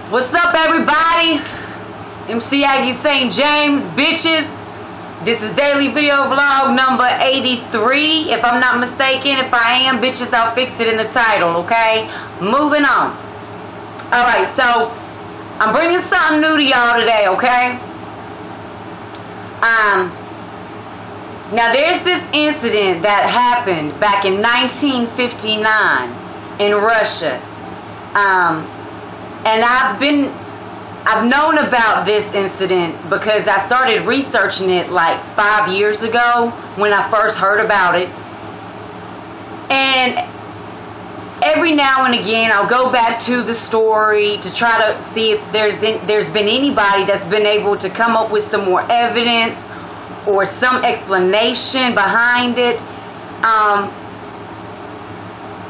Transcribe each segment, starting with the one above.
What's up, everybody? MC AGGI St. James, bitches. This is daily video vlog number 83, if I'm not mistaken. If I am, bitches, I'll fix it in the title, okay? Moving on. Alright, so I'm bringing something new to y'all today, okay? Now there's this incident that happened back in 1959 in Russia. And I've known about this incident because I started researching it like 5 years ago when I first heard about it. And every now and again I'll go back to the story to try to see if there's been anybody that's been able to come up with some more evidence or some explanation behind it.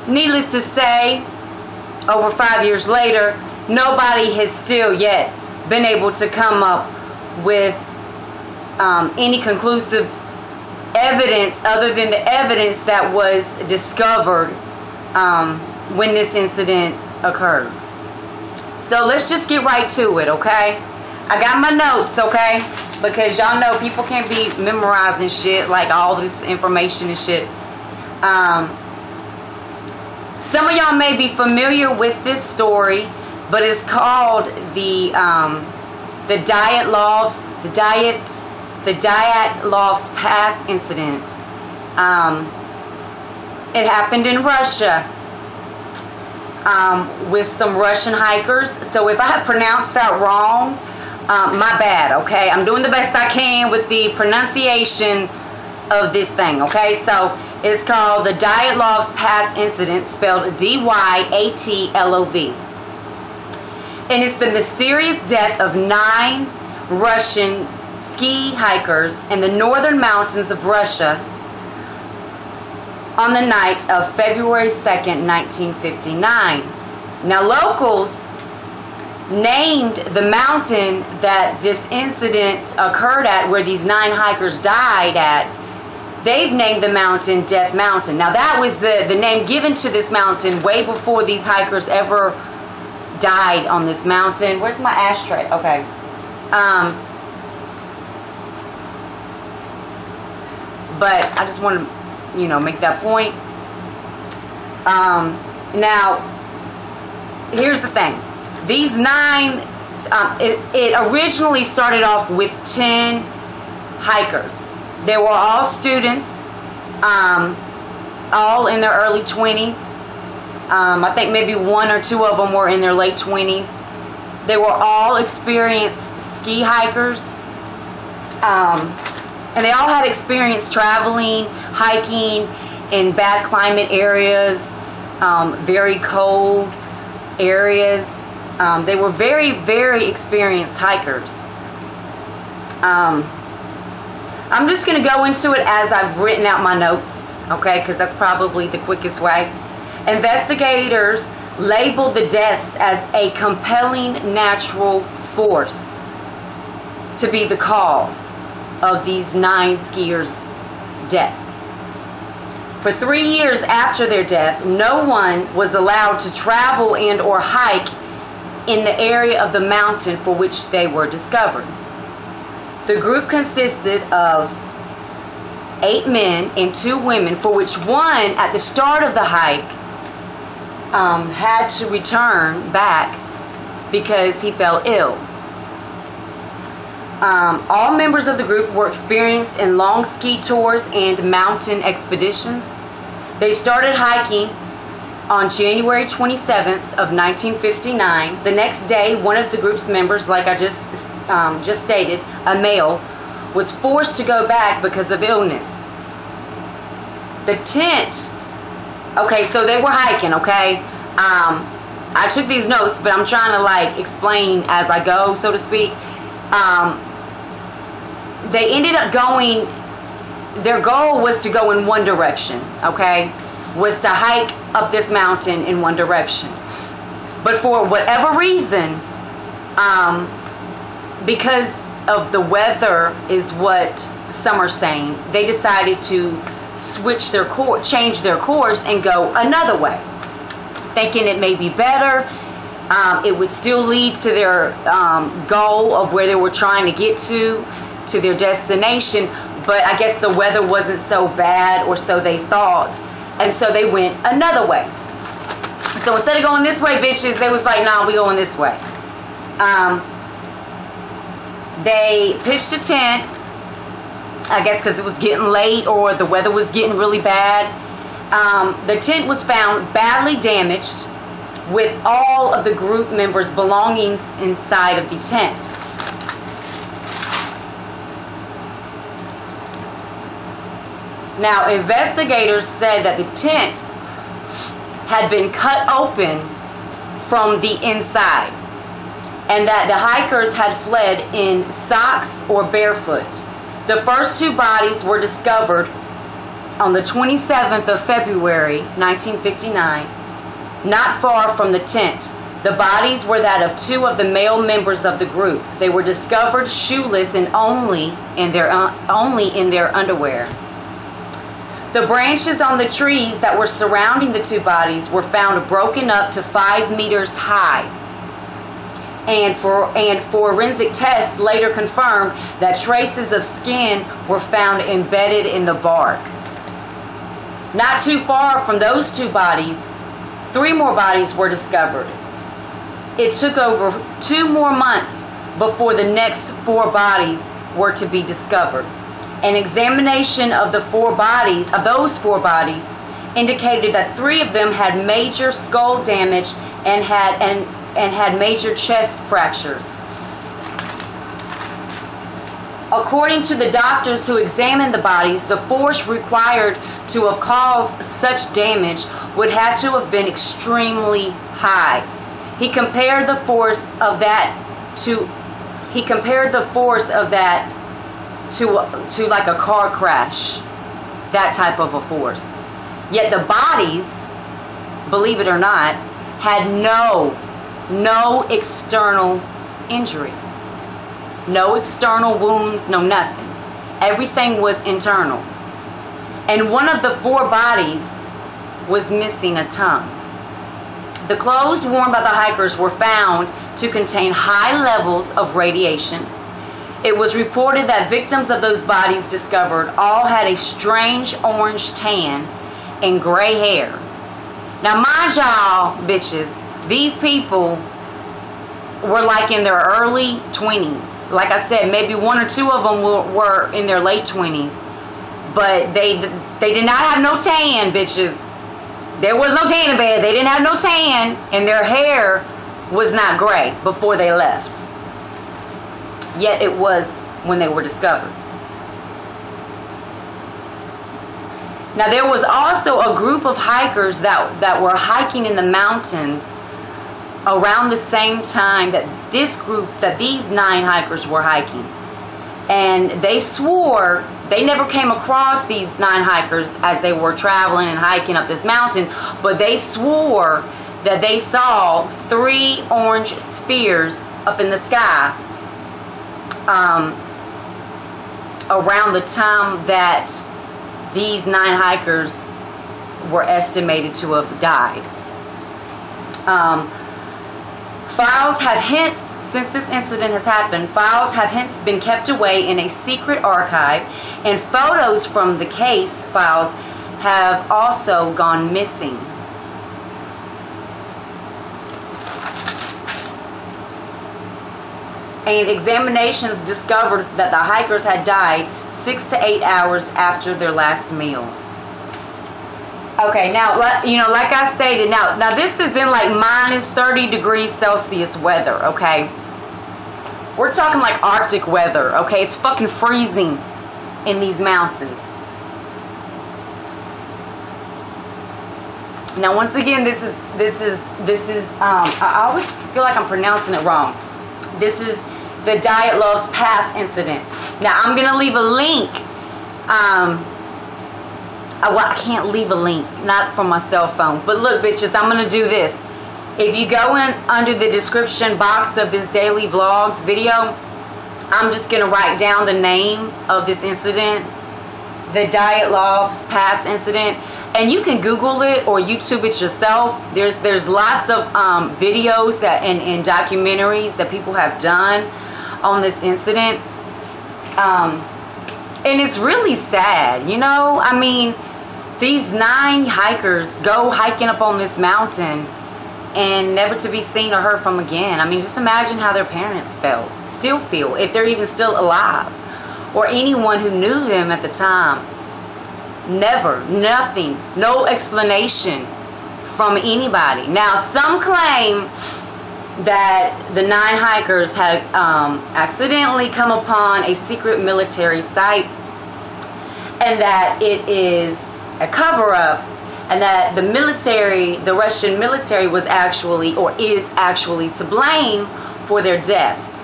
Needless to say, over 5 years later, nobody has still yet been able to come up with any conclusive evidence other than the evidence that was discovered when this incident occurred. So let's just get right to it, okay? I got my notes, okay? Because y'all know people can't be memorizing shit, like all this information and shit. Some of y'all may be familiar with this story, but it's called the Dyatlov's Pass incident. It happened in Russia with some Russian hikers. So if I have pronounced that wrong, my bad, okay? I'm doing the best I can with the pronunciation of this thing, okay? So it's called the Dyatlov's Pass incident, spelled D-Y-A-T-L-O-V. And it's the mysterious death of 9 Russian ski hikers in the northern mountains of Russia on the night of February 2nd, 1959. Now, locals named the mountain that this incident occurred at, where these 9 hikers died at, they've named the mountain Death Mountain. Now, that was the name given to this mountain way before these hikers ever died on this mountain. Where's my ashtray? Okay. But I just want to, make that point. Now, here's the thing. These 9, it originally started off with 10 hikers. They were all students, all in their early 20s. I think maybe 1 or 2 of them were in their late 20s. They were all experienced ski hikers. And they all had experience traveling, hiking in bad climate areas, very cold areas. They were very, very experienced hikers. I'm just going to go into it as I've written out my notes, okay, because that's probably the quickest way. Investigators labeled the deaths as a compelling natural force to be the cause of these 9 skiers' deaths. For 3 years after their death, no one was allowed to travel and or hike in the area of the mountain for which they were discovered. The group consisted of 8 men and 2 women, for which one at the start of the hike had to return back because he fell ill. All members of the group were experienced in long ski tours and mountain expeditions. They started hiking on January 27th of 1959. The next day, one of the group's members, like I just stated, a male, was forced to go back because of illness. The tent, okay, so they were hiking, okay? I took these notes, but I'm trying to explain as I go, so to speak. They ended up going, their goal was to go in one direction, okay? Was to hike up this mountain in one direction. But for whatever reason, because of the weather is what some are saying, they decided to switch their course, change their course and go another way, thinking it may be better It would still lead to their goal of where they were trying to get to their destination, but I guess the weather wasn't so bad, or so they thought, and so they went another way. So instead of going this way, bitches, they was like, nah, we going this way. They pitched a tent, I guess because it was getting late or the weather was getting really bad. The tent was found badly damaged, with all of the group members' belongings inside of the tent. Now, investigators said that the tent had been cut open from the inside, and that the hikers had fled in socks or barefoot. The first two bodies were discovered on the 27th of February, 1959, not far from the tent. The bodies were that of two of the male members of the group. They were discovered shoeless and only in their underwear. The branches on the trees that were surrounding the two bodies were found broken up to 5 meters high. And forensic tests later confirmed that traces of skin were found embedded in the bark. Not too far from those two bodies, 3 more bodies were discovered. It took over 2 more months before the next 4 bodies were to be discovered. An examination of those 4 bodies indicated that 3 of them had major skull damage and had major chest fractures. According to the doctors who examined the bodies, the force required to have caused such damage would have to have been extremely high. He compared the force of that to like a car crash, that type of a force. Yet the bodies, believe it or not, had no external injuries, no external wounds, no nothing. Everything was internal. And one of the 4 bodies was missing a tongue. The clothes worn by the hikers were found to contain high levels of radiation. It was reported that victims of those bodies discovered all had a strange orange tan and gray hair. Now, mind y'all, bitches, these people were like in their early 20s. Like I said, maybe 1 or 2 of them were in their late 20s. But they did not have no tan, bitches. There was no tan in bed. They didn't have no tan, and their hair was not gray before they left. Yet it was when they were discovered. Now, there was also a group of hikers that were hiking in the mountains around the same time that these 9 hikers were hiking. And they swore they never came across these 9 hikers as they were traveling and hiking up this mountain, but they swore that they saw 3 orange spheres up in the sky around the time that these 9 hikers were estimated to have died. Files have hence, since this incident has happened, files have hence been kept away in a secret archive, and photos from the case files have also gone missing. And examinations discovered that the hikers had died 6 to 8 hours after their last meal. Okay, now, like I stated, now this is in like minus 30 degrees Celsius weather, okay? We're talking like Arctic weather, okay? It's fucking freezing in these mountains. Now, once again, this is I always feel like I'm pronouncing it wrong. This is the Dyatlov's Pass incident. Now, I'm gonna leave a link. I can't leave a link, not from my cell phone. But look, bitches, I'm going to do this. If you go in under the description box of this daily vlogs video, I'm just going to write down the name of this incident the Dyatlov past incident, and you can Google it or YouTube it yourself. There's lots of videos and documentaries that people have done on this incident, and it's really sad. You know, I mean, these 9 hikers go hiking up on this mountain and never to be seen or heard from again. I mean, just imagine how their parents still feel, if they're even still alive, or anyone who knew them at the time. Never, nothing, no explanation from anybody. Now, some claim that the 9 hikers had accidentally come upon a secret military site, and that it is a cover-up, and that the military, the Russian military, was actually, or is actually, to blame for their deaths.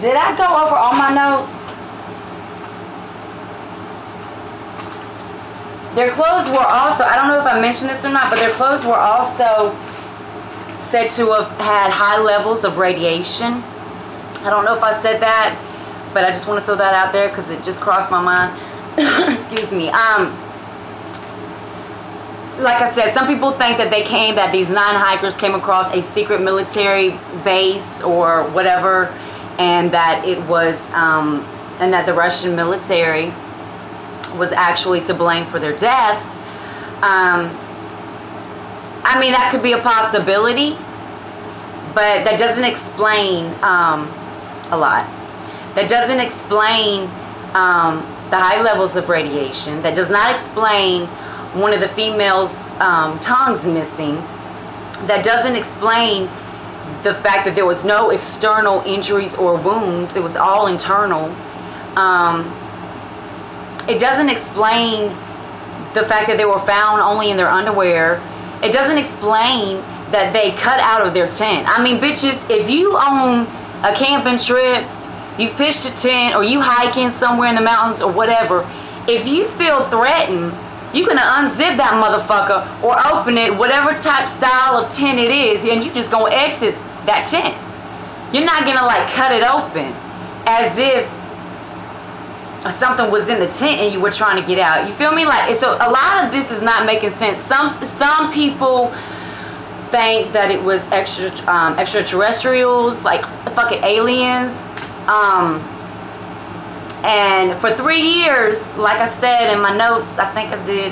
Did I go over all my notes? Their clothes were also, I don't know if I mentioned this or not, but their clothes were also said to have had high levels of radiation. I don't know if I said that, but I just want to throw that out there because it just crossed my mind. Excuse me. Like I said, some people think that that these 9 hikers came across a secret military base or whatever, and that it was, and that the Russian military was actually to blame for their deaths. I mean, that could be a possibility, but that doesn't explain a lot. That doesn't explain the high levels of radiation. That does not explain one of the females' tongues missing. That doesn't explain the fact that there was no external injuries or wounds. It was all internal. It doesn't explain the fact that they were found only in their underwear. It doesn't explain that they cut out of their tent. I mean, bitches, if you own a camping trip, you've pitched a tent, or you hiking somewhere in the mountains or whatever, if you feel threatened, you can unzip that motherfucker or open it, whatever type style of tent it is, and you just gonna exit that tent. You're not gonna like cut it open as if something was in the tent and you were trying to get out. You feel me? Like, so a lot of this is not making sense. Some people think that it was extraterrestrials, like fucking aliens. And for 3 years, like I said in my notes, I think I did,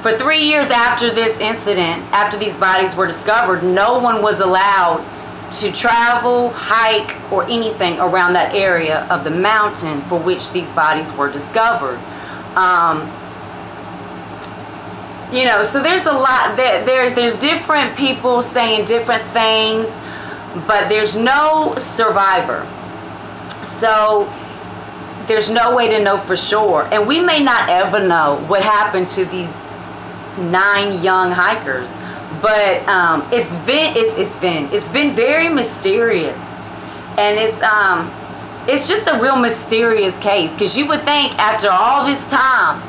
for 3 years after this incident, after these bodies were discovered, no one was allowed to travel, hike, or anything around that area of the mountain for which these bodies were discovered. You know, so there's a lot, there's different people saying different things, but there's no survivor. So there's no way to know for sure, and we may not ever know what happened to these 9 young hikers. But it's been very mysterious, and it's just a real mysterious case, because you would think after all this time,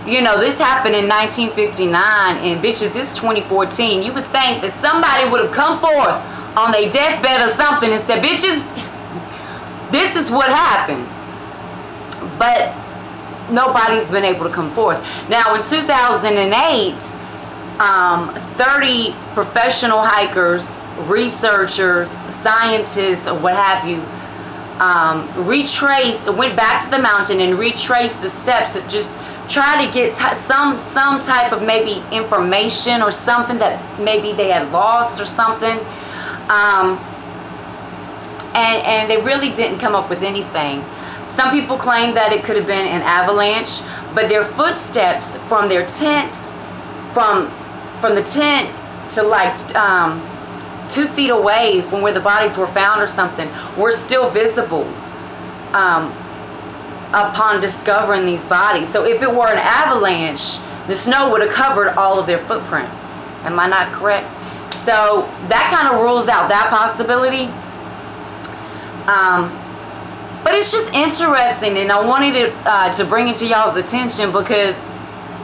you know, this happened in 1959, and bitches, it's 2014. You would think that somebody would have come forth on their deathbed or something and said, bitches, this is what happened. But nobody's been able to come forth. Now, in 2008, 30 professional hikers, researchers, scientists, or what have you, went back to the mountain and retraced the steps to just try to get some type of maybe information or something that maybe they had lost or something. And they really didn't come up with anything. Some people claim that it could have been an avalanche, but their footsteps from their tents, from the tent to like 2 feet away from where the bodies were found or something, were still visible upon discovering these bodies. So if it were an avalanche, the snow would have covered all of their footprints. Am I not correct? So that kind of rules out that possibility. But it's just interesting, and I wanted to bring it to y'all's attention because,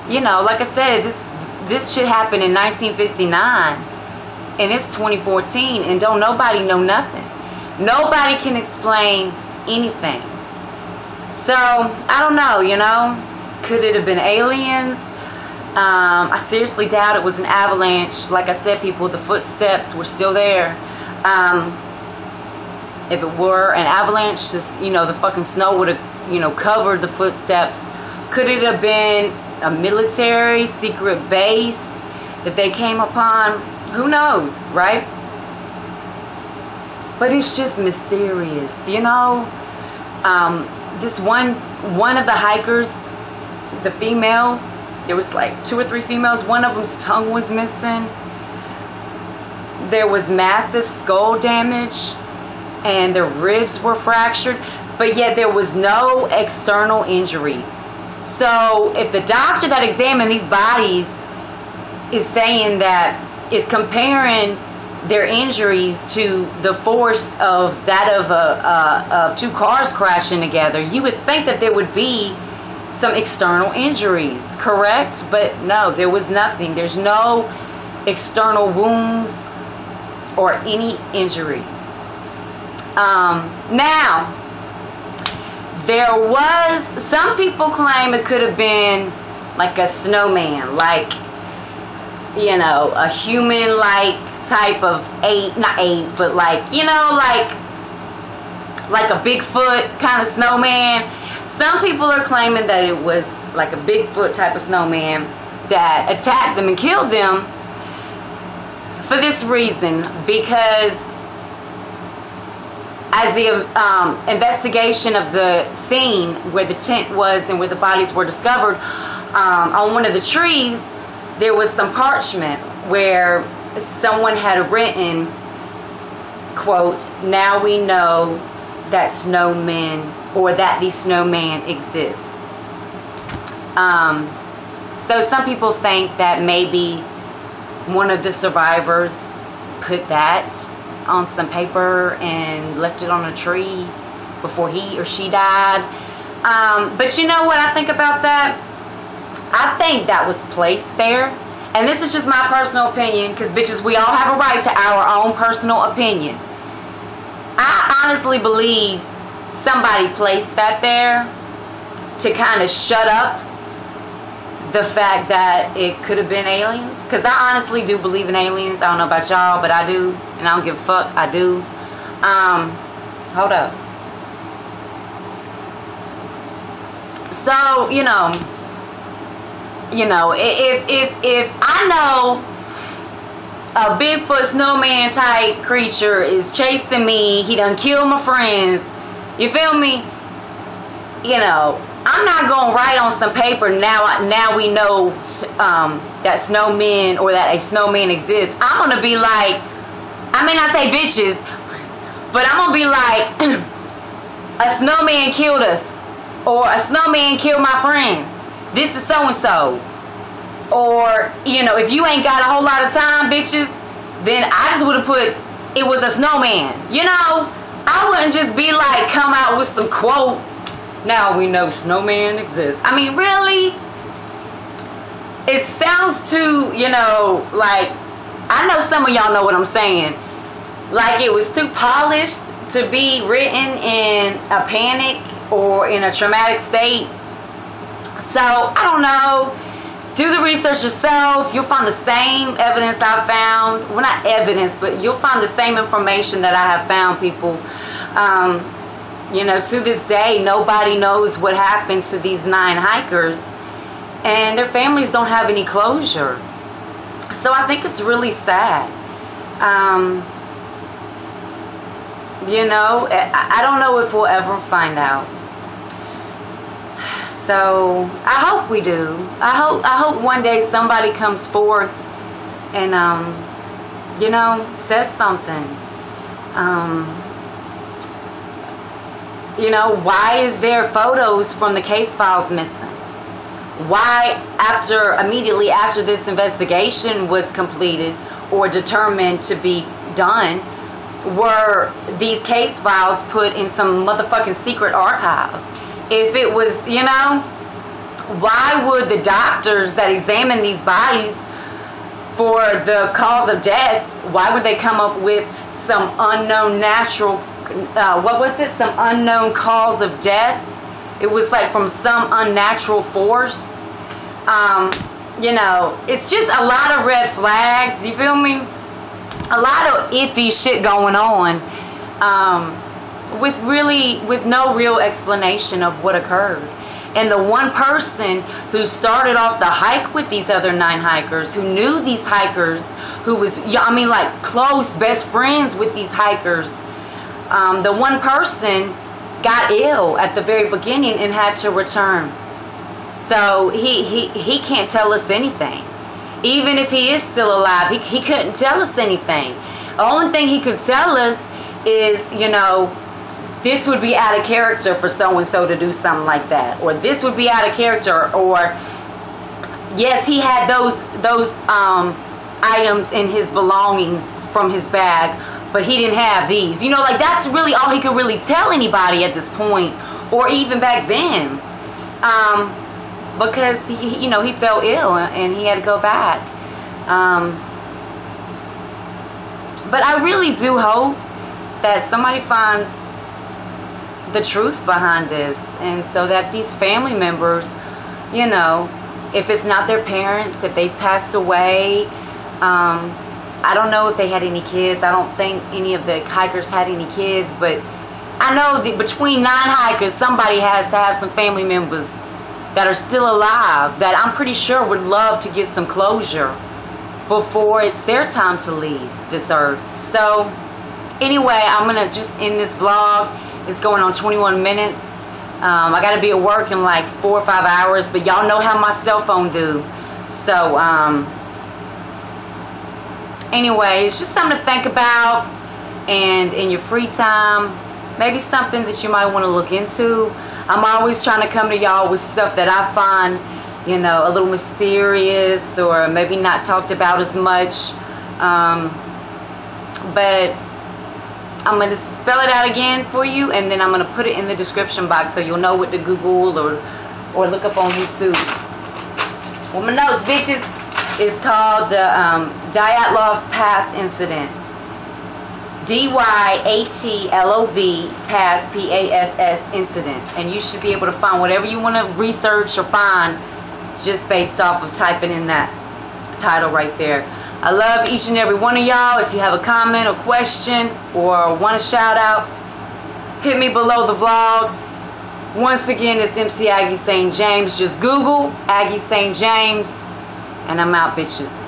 you know, like I said, this shit happened in 1959, and it's 2014, and don't nobody know nothing. Nobody can explain anything. So, I don't know, you know. Could it have been aliens? I seriously doubt it was an avalanche. Like I said, people, the footsteps were still there. If it were an avalanche, just, you know, the fucking snow would have, you know, covered the footsteps. Could it have been a military secret base that they came upon? Who knows, right? But it's just mysterious, you know. This one of the hikers, the female, there was like 2 or 3 females. One of them's tongue was missing. There was massive skull damage, and their ribs were fractured, but yet there was no external injuries. So if the doctor that examined these bodies is saying that, is comparing their injuries to the force of that of 2 cars crashing together, you would think that there would be some external injuries, correct? But no, there was nothing. There's no external wounds or any injuries. Now, there was, some people claim it could have been like a snowman, like, you know, a human-like type of not ape, but like, you know, like a Bigfoot kind of snowman. Some people are claiming that it was like a Bigfoot type of snowman that attacked them and killed them for this reason, because as the investigation of the scene where the tent was and where the bodies were discovered, on one of the trees, there was some parchment where someone had written, quote, "Now we know that snowmen, or that the snowman exists." So some people think that maybe one of the survivors put that on some paper and left it on a tree before he or she died. But you know what I think about that? I think that was placed there. And this is just my personal opinion, because bitches, we all have a right to our own personal opinion. I honestly believe somebody placed that there to kind of shut up the fact that it could have been aliens. Because I honestly do believe in aliens. I don't know about y'all, but I do. And I don't give a fuck. I do. Hold up. So, you know, if I know a Bigfoot snowman type creature is chasing me, he done killed my friends, you feel me? You know, I'm not going to write on some paper, now we know that snowmen, or that a snowman exists. I'm going to be like, I may not say bitches, but I'm going to be like, a snowman killed us, or a snowman killed my friends. This is so-and-so. Or, you know, if you ain't got a whole lot of time, bitches, then I just would have put, it was a snowman. You know, I wouldn't just be like, come out with some quote, "Now we know snowman exists." I mean, really? It sounds too, you know, like, I know some of y'all know what I'm saying. Like it was too polished to be written in a panic or in a traumatic state. So, I don't know. Do the research yourself. You'll find the same evidence I found. Well, not evidence, but you'll find the same information that I have found, people. You know, to this day, nobody knows what happened to these 9 hikers. And their families don't have any closure. So, I think it's really sad. You know, I don't know if we'll ever find out. So I hope we do. I hope one day somebody comes forth and you know, says something. You know, why is there photos from the case files missing? Why, immediately after this investigation was completed or determined to be done, were these case files put in some motherfucking secret archive? If it was, you know, why would the doctors that examine these bodies for the cause of death, why would they come up with some unknown natural, some unknown cause of death? it was like from some unnatural force. You know, it's just a lot of red flags, you feel me? A lot of iffy shit going on, with no real explanation of what occurred. And the one person who started off the hike with these other 9 hikers, who knew these hikers, who was, I mean, like close best friends with these hikers, the one person got ill at the very beginning and had to return. So he can't tell us anything. Even if he is still alive, he couldn't tell us anything. The only thing he could tell us is, you know, this would be out of character for so-and-so to do something like that. Or this would be out of character. Or, yes, he had those items in his belongings from his bag, but he didn't have these. You know, like, that's really all he could really tell anybody at this point. Or even back then. Because, he, you know, he fell ill and he had to go back. But I really do hope that somebody finds the truth behind this, and so that these family members, you know, if it's not their parents, if they've passed away, I don't know if they had any kids. I don't think any of the hikers had any kids, but I know that between 9 hikers, somebody has to have some family members that are still alive, that I'm pretty sure would love to get some closure before it's their time to leave this earth. So anyway, I'm gonna just end this vlog. It's going on 21 minutes. I gotta be at work in like 4 or 5 hours, but y'all know how my cell phone do. So anyway, it's just something to think about, and in your free time, maybe something that you might want to look into. I'm always trying to come to y'all with stuff that I find, you know, a little mysterious or maybe not talked about as much. But I'm going to spell it out again for you, and then I'm going to put it in the description box so you'll know what to Google or look up on YouTube. Well, my notes, bitches, is called the Dyatlov's Pass Incident. D-Y-A-T-L-O-V Pass, P-A-S-S Incident. And you should be able to find whatever you want to research or find just based off of typing in that title right there. I love each and every one of y'all. If you have a comment or question or want a shout out, hit me below the vlog. Once again, it's MC Aggie St. James. Just Google Aggie St. James. And I'm out, bitches.